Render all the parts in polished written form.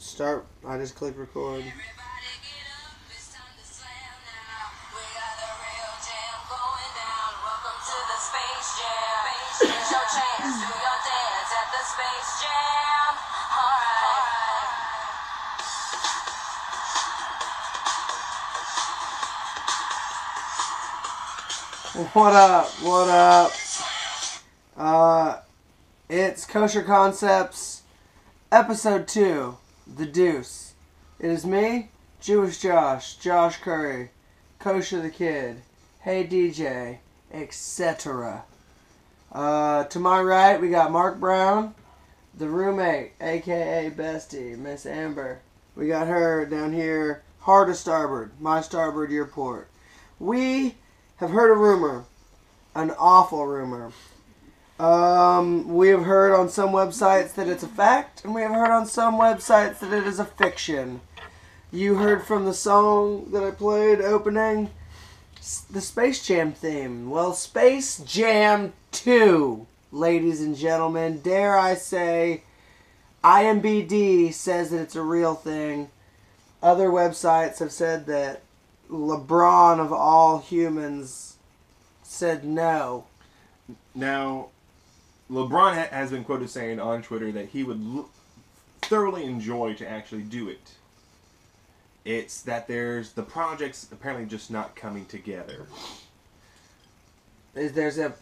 start. I just click record. What up? What up? It's Kosher Konceptz, episode 2, The Deuce. It is me, Jewish Josh Curry, Kosher the Kid, Hey DJ, etc. To my right, we got Mark Brown, the roommate, aka Bestie, Miss Amber. We got her down here, hard to starboard, my starboard, your port. We have heard a rumor, an awful rumor. We have heard on some websites that it's a fact, and we have heard on some websites that it is a fiction. You heard from the song that I played opening, the Space Jam theme. Well, Space Jam 2, ladies and gentlemen, dare I say, IMBD says that it's a real thing. Other websites have said that LeBron of all humans said no. Now, LeBron has been quoted saying on Twitter that he would thoroughly enjoy to actually do it. It's that the project's apparently just not coming together. There's a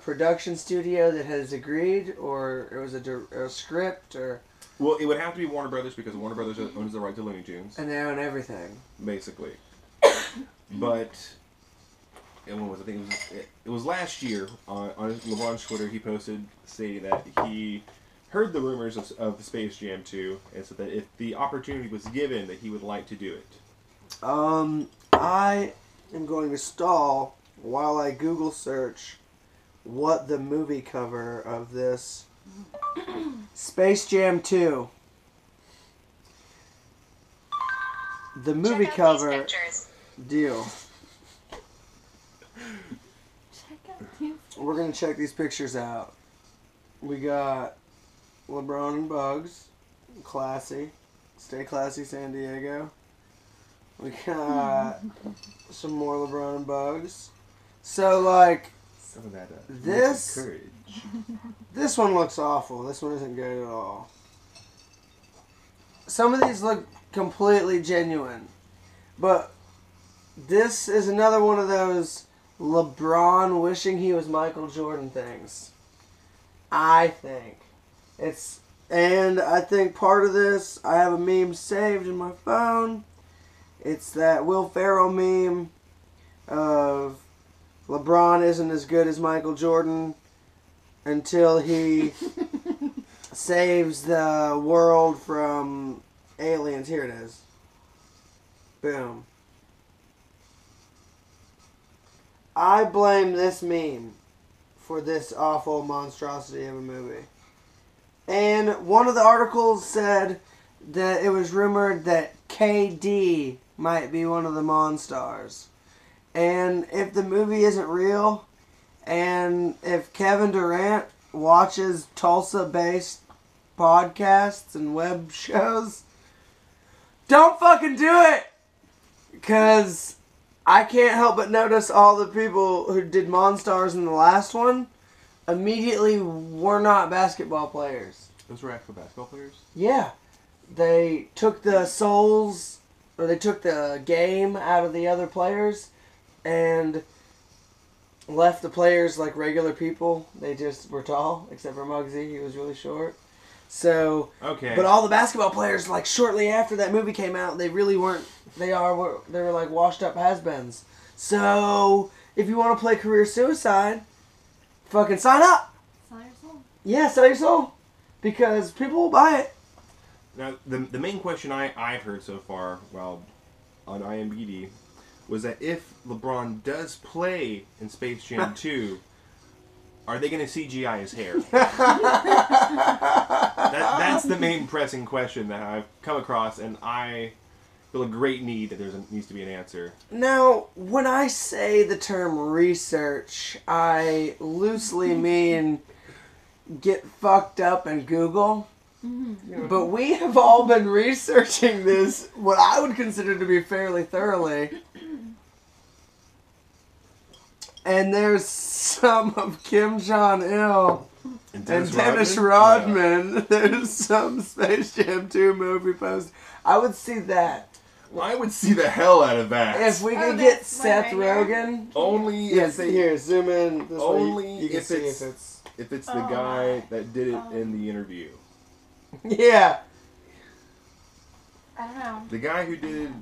production studio that has agreed, or it was a script, or... Well, it would have to be Warner Brothers because Warner Brothers owns the right to Looney Tunes. And they own everything. Basically. But... And when was it? I think it was last year on LeBron's Twitter. He posted stating that he heard the rumors of Space Jam 2, and said that if the opportunity was given, that he would like to do it. I am going to stall while I Google search what the movie cover of this Space Jam 2. The movie cover deal. We're going to check these pictures out. We got LeBron and Bugs. Classy. Stay classy, San Diego. We got some more LeBron and Bugs. So, like, some of that this courage. This one looks awful. This one isn't good at all. Some of these look completely genuine. But this is another one of those LeBron wishing he was Michael Jordan things. I think. And I think part of this, I have a meme saved in my phone. It's that Will Ferrell meme of LeBron isn't as good as Michael Jordan until he saves the world from aliens. Here it is. Boom. I blame this meme for this awful monstrosity of a movie. And one of the articles said that it was rumored that KD might be one of the Monstars. And if the movie isn't real, and if Kevin Durant watches Tulsa-based podcasts and web shows, don't fucking do it! Because I can't help but notice all the people who did Monstars in the last one immediately were not basketball players. Those were actual basketball players? Yeah. They took the souls, or they took the game out of the other players and left the players like regular people. They just were tall, except for Muggsy. He was really short. So, okay. But all the basketball players, like shortly after that movie came out, they really weren't. They were like washed up has-beens. So if you want to play career suicide, fucking sign up. Sell your soul. Yeah, sell your soul, because people will buy it. Now the main question I've heard so far, well, on IMBD, was that if LeBron does play in Space Jam 2. Are they going to CGI his hair? That's the main pressing question that I've come across, and I feel a great need that needs to be an answer. Now, when I say the term research, I loosely mean get fucked up and Google. But we have all been researching this, what I would consider to be fairly thoroughly. And there's some of Kim Jong-il and Dennis Rodman. Yeah. There's some Space Jam 2 movie post. I would see that. Well, I would see the hell out of that. If we could get Seth Rogen. Only yes, here, zoom in. This only you can if see it's the guy that did it in the interview. Yeah. I don't know. The guy who did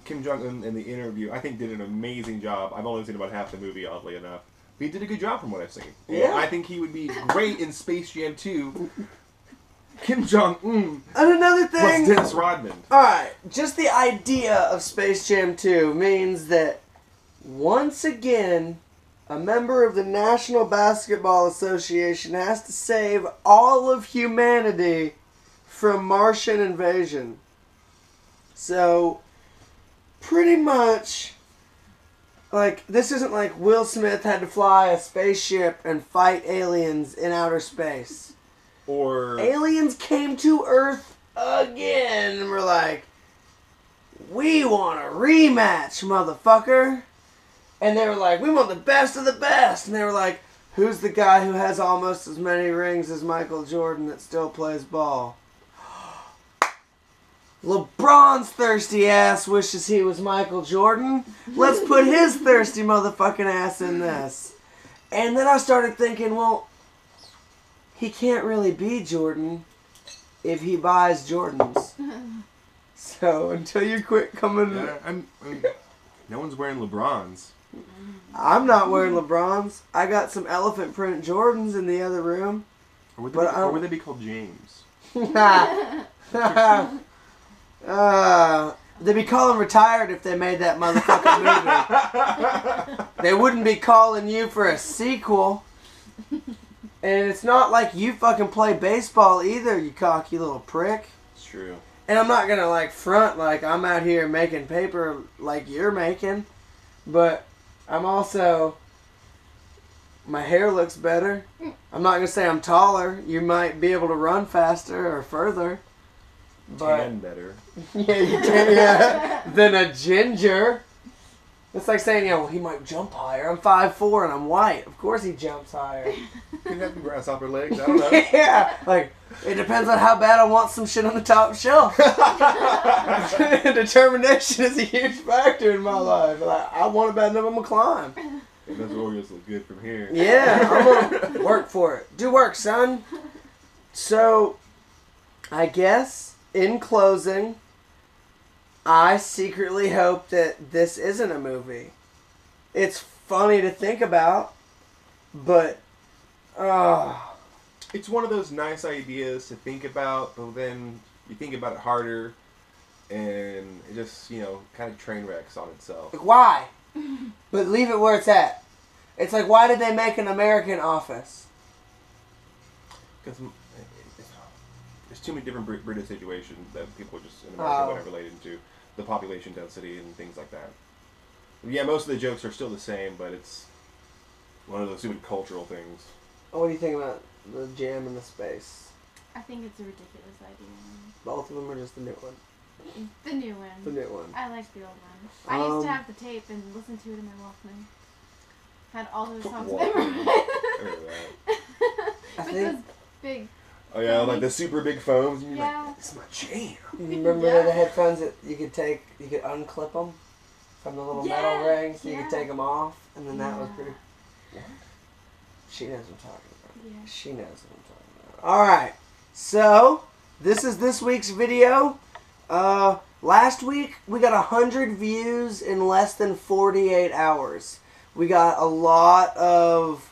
Kim Jong-un in the interview, I think, did an amazing job. I've only seen about half the movie, oddly enough. But he did a good job from what I've seen. Yeah. And I think he would be great in Space Jam 2. Kim Jong-un. And another thing. Plus Dennis Rodman. Alright, just the idea of Space Jam 2 means that once again, a member of the National Basketball Association has to save all of humanity from Martian invasion. So, pretty much, like, this isn't like Will Smith had to fly a spaceship and fight aliens in outer space. Or aliens came to Earth again and were like, we want a rematch, motherfucker. And they were like, we want the best of the best. And they were like, who's the guy who has almost as many rings as Michael Jordan that still plays ball? LeBron's thirsty ass wishes he was Michael Jordan. Let's put his thirsty motherfucking ass in this. And then I started thinking, well, he can't really be Jordan if he buys Jordans. So until you quit coming... Yeah, no one's wearing LeBrons. I'm not wearing LeBrons. I got some elephant print Jordans in the other room. Or would they be called James? They'd be calling retired if they made that motherfucking movie. They wouldn't be calling you for a sequel. And it's not like you fucking play baseball either, you cocky little prick. It's true. And I'm not gonna like front like I'm out here making paper like you're making. But I'm also... my hair looks better. I'm not gonna say I'm taller. You might be able to run faster or further. But Tan better. Yeah, you can, yeah. Than a ginger. It's like saying, yeah, well, he might jump higher. I'm 5'4" and I'm white. Of course he jumps higher. Could have the grasshopper legs. I don't know. Yeah, like, it depends on how bad I want some shit on the top shelf. Determination is a huge factor in my life. Like, I want it bad enough, I'm going to climb. And those Oreos look good from here. Yeah, I'm going to work for it. Do work, son. So, I guess, in closing, I secretly hope that this isn't a movie. It's funny to think about, but it's one of those nice ideas to think about, but then you think about it harder, and it just, kind of train wrecks on itself. like, why? But leave it where it's at. It's like, why did they make an American Office? Because there's too many different British situations that people just in America wouldn't relate into. The population density and things like that. Yeah, most of the jokes are still the same, but it's one of those stupid cultural things. What do you think about the jam in the space? I think it's a ridiculous idea. Both of them are just the new one? The new one. The new one. I like the old one. I used to have the tape and listen to it in my Walkman. Had all those songs memorized. With those big... Oh yeah, like the super big phones. And you're like, this is my jam. You remember the headphones that you could unclip them from the little metal rings, so you could take them off, and then that was pretty... Yeah. She knows what I'm talking about. Yeah. She knows what I'm talking about. Alright, so, this is this week's video. Last week, we got 100 views in less than 48 hours. We got a lot of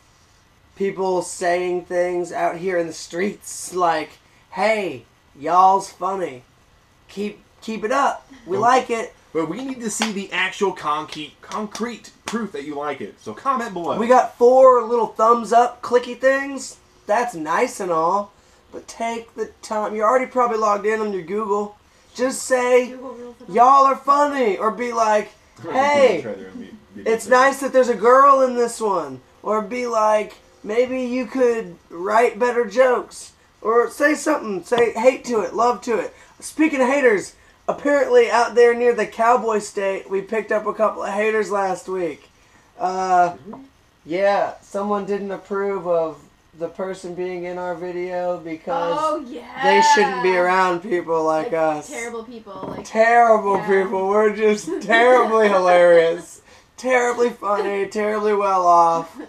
people saying things out here in the streets like, hey, y'all's funny. Keep it up. We like it. But we need to see the actual concrete proof that you like it. So comment below. We got 4 little thumbs up clicky things. That's nice and all. But take the time. You're already probably logged in on your Google. Just say, y'all are funny. Or be like, hey, it's nice that there's a girl in this one. Or be like, maybe you could write better jokes. Or say something. Say hate to it, love to it. Speaking of haters, apparently out there near the Cowboy State, we picked up a couple of haters last week. Yeah, someone didn't approve of the person being in our video because they shouldn't be around people like us. Terrible people. Terrible people. We're just terribly hilarious. Terribly funny. Terribly well off.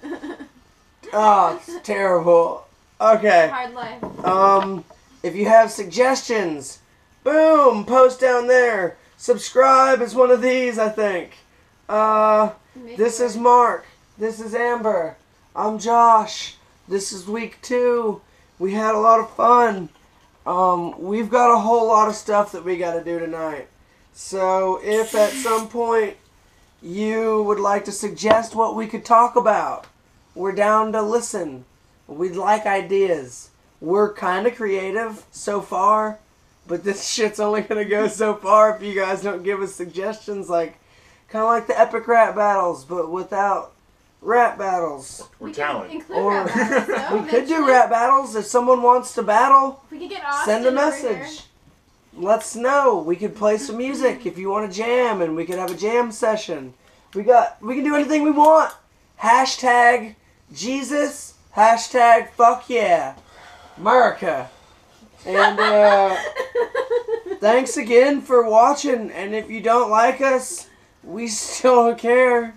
Oh, it's terrible. Okay. Hard life. If you have suggestions, boom, post down there. Subscribe is one of these, I think. This is Mark. This is Amber. I'm Josh. This is week 2. We had a lot of fun. We've got a whole lot of stuff that we got to do tonight. So if at some point you would like to suggest what we could talk about, we're down to listen. We'd like ideas. We're kind of creative so far, but this shit's only going to go so far if you guys don't give us suggestions, kind of like the epic rap battles, but without rap battles. Or talent. Include rap battles, though, we could do rap battles. If someone wants to battle, we could get Austin send a message. Let us know. We could play some music if you want to jam, and we could have a jam session. We can do anything we want. Hashtag Jesus. Hashtag fuck yeah. America. And thanks again for watching. And if you don't like us, we still don't care.